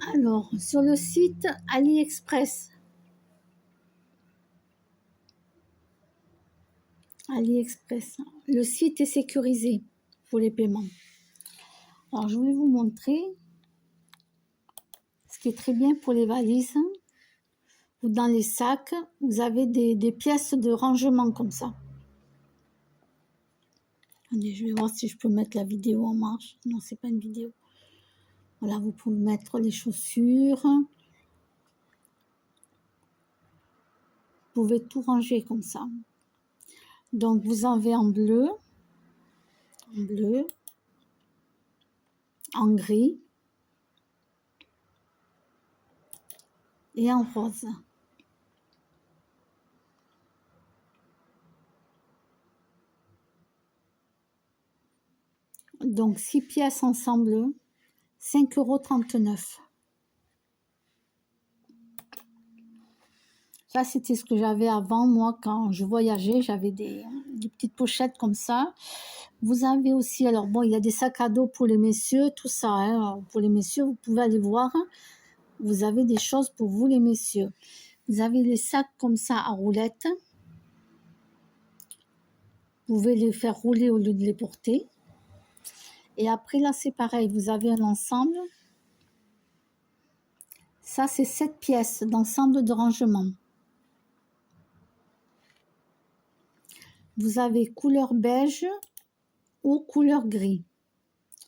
Alors, sur le site AliExpress, le site est sécurisé pour les paiements. Alors, je voulais vous montrer ce qui est très bien pour les valises ou dans les sacs. Vous avez des pièces de rangement comme ça. Attendez, je vais voir si je peux mettre la vidéo en marche. Non, c'est pas une vidéo. Voilà, vous pouvez mettre les chaussures. Vous pouvez tout ranger comme ça. Donc, vous en avez en bleu, en gris et en rose. Donc, 6 pièces ensemble, 5,39 €. Ça, c'était ce que j'avais avant, moi, quand je voyageais. J'avais des petites pochettes comme ça. Vous avez aussi, alors bon, il y a des sacs à dos pour les messieurs, tout ça. Hein, pour les messieurs, vous pouvez aller voir. Vous avez des choses pour vous, les messieurs. Vous avez les sacs comme ça à roulettes. Vous pouvez les faire rouler au lieu de les porter. Et après, là, c'est pareil. Vous avez un ensemble. Ça, c'est 7 pièces d'ensemble de rangement. Vous avez couleur beige ou couleur gris.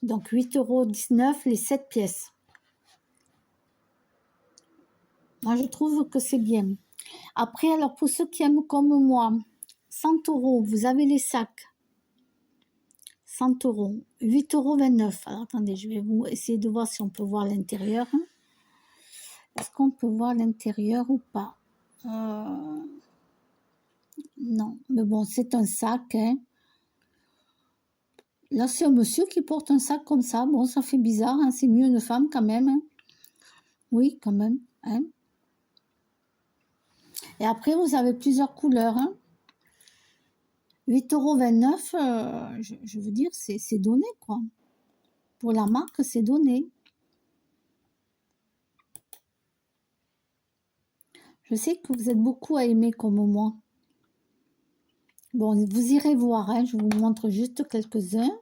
Donc 8,19 € les 7 pièces. Moi, je trouve que c'est bien. Après, alors pour ceux qui aiment comme moi, 100 €, vous avez les sacs. 100 €, 8,29 €. Alors attendez, je vais vous essayer de voir si on peut voir l'intérieur. Est-ce qu'on peut voir l'intérieur ou pas? Non, mais bon, c'est un sac. Hein. Là, c'est un monsieur qui porte un sac comme ça. Bon, ça fait bizarre. Hein. C'est mieux une femme quand même. Hein. Oui, quand même. Hein. Et après, vous avez plusieurs couleurs. Hein. 8,29 €, je veux dire, c'est donné, quoi. Pour la marque, c'est donné. Je sais que vous êtes beaucoup à aimer comme moi. Bon, vous irez voir, hein, je vous montre juste quelques-uns.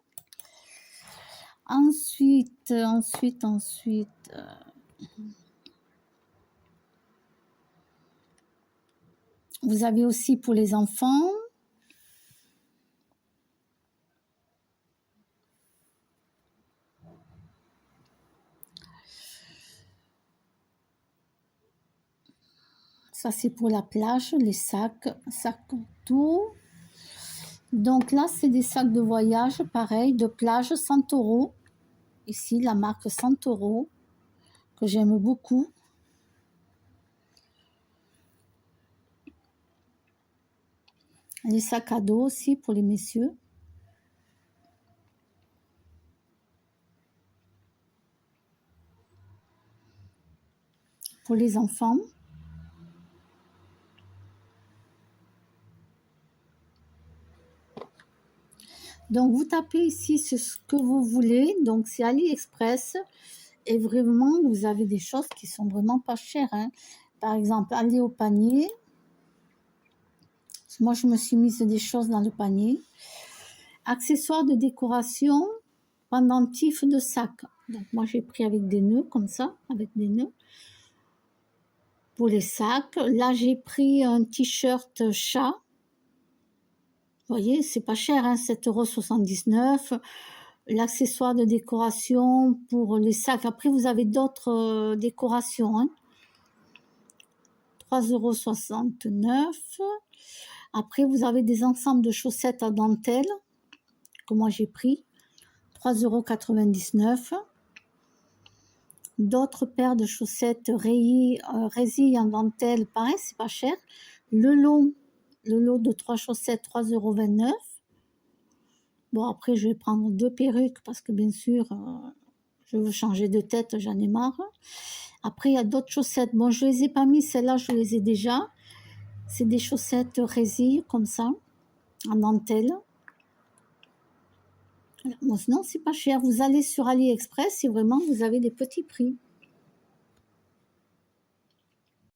Ensuite, vous avez aussi pour les enfants. Ça, c'est pour la plage, les sacs tout. Donc là, c'est des sacs de voyage, pareil, de plage, 100 €. Ici, la marque 100 €, que j'aime beaucoup. Les sacs à dos aussi pour les messieurs. Pour les enfants. Donc, vous tapez ici ce que vous voulez. Donc, c'est AliExpress. Et vraiment, vous avez des choses qui sont vraiment pas chères. Hein. Par exemple, aller au panier. Moi, je me suis mise des choses dans le panier. Accessoires de décoration, pendentifs de sac. Donc, moi, j'ai pris avec des nœuds, comme ça, avec des nœuds. Pour les sacs. Là, j'ai pris un t-shirt chat. Vous voyez, c'est pas cher, hein, 7,79 €. L'accessoire de décoration pour les sacs. Après, vous avez d'autres décorations. Hein. 3,69 €. Après, vous avez des ensembles de chaussettes à dentelle que moi j'ai pris. 3,99 €. D'autres paires de chaussettes résille en dentelle. Pareil, c'est pas cher. Le lot de 3 chaussettes, 3,29 €. Bon, après, je vais prendre 2 perruques parce que, bien sûr, je veux changer de tête, j'en ai marre. Après, il y a d'autres chaussettes. Bon, je ne les ai pas mis, celles-là, je les ai déjà. C'est des chaussettes résille, comme ça, en dentelle. Bon, sinon, c'est pas cher. Vous allez sur AliExpress et vraiment, vous avez des petits prix.